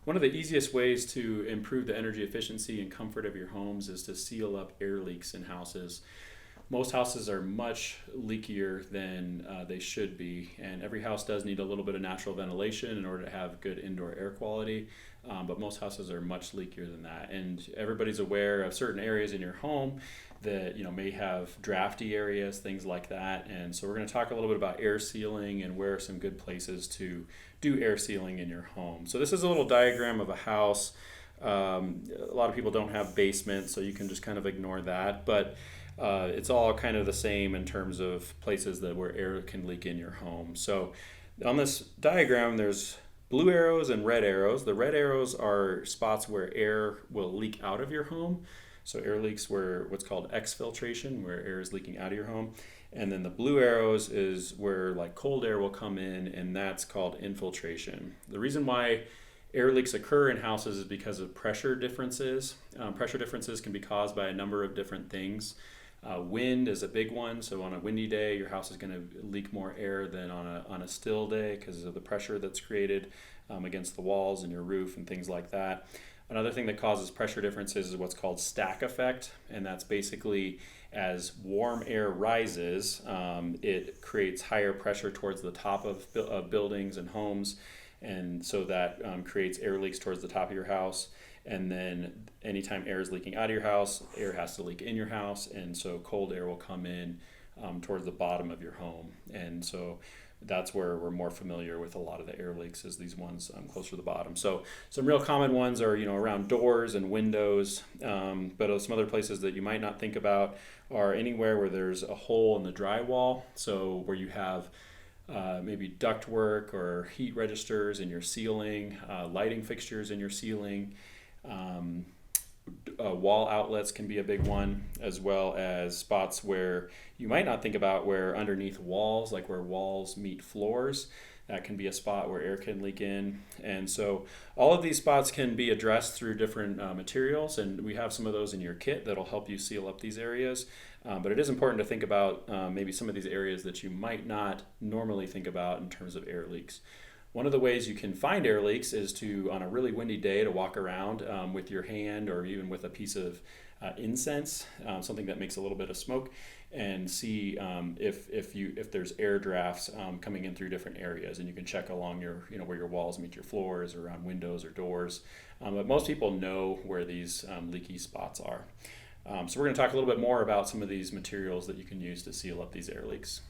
One of the easiest ways to improve the energy efficiency and comfort of your homes is to seal up air leaks in houses. Most houses are much leakier than they should be, and every house does need a little bit of natural ventilation in order to have good indoor air quality. But most houses are much leakier than that, and everybody's aware of certain areas in your home that may have drafty areas, things like that. And so we're going to talk a little bit about air sealing and where are some good places to do air sealing in your home. So this is a little diagram of a house. A lot of people don't have basements, so you can just kind of ignore that, but it's all kind of the same in terms of places where air can leak in your home. So on this diagram, there's blue arrows and red arrows. The red arrows are spots where air will leak out of your home. So air leaks where what's called exfiltration, where air is leaking out of your home. And then the blue arrows is where like cold air will come in, and that's called infiltration. The reason why air leaks occur in houses is because of pressure differences. Pressure differences can be caused by a number of different things. Wind is a big one. So on a windy day, your house is going to leak more air than on a still day because of the pressure that's created against the walls and your roof and things like that. Another thing that causes pressure differences is what's called stack effect, and that's basically as warm air rises, it creates higher pressure towards the top of buildings and homes, and so that creates air leaks towards the top of your house. And then anytime air is leaking out of your house, air has to leak in your house, and so cold air will come in towards the bottom of your home. And so that's where we're more familiar with a lot of the air leaks, is these ones closer to the bottom. So some real common ones are around doors and windows, but some other places that you might not think about are anywhere where there's a hole in the drywall. So where you have maybe ductwork or heat registers in your ceiling, lighting fixtures in your ceiling. Wall outlets can be a big one, as well as spots where you might not think about, where underneath walls, like where walls meet floors, that can be a spot where air can leak in. And so all of these spots can be addressed through different materials, and we have some of those in your kit that'll help you seal up these areas. But it is important to think about maybe some of these areas that you might not normally think about in terms of air leaks. One of the ways you can find air leaks is to, on a really windy day, to walk around with your hand or even with a piece of incense, something that makes a little bit of smoke, and see if there's air drafts coming in through different areas. And you can check along your where your walls meet your floors, or around windows or doors. But most people know where these leaky spots are. So we're going to talk a little bit more about some of these materials that you can use to seal up these air leaks.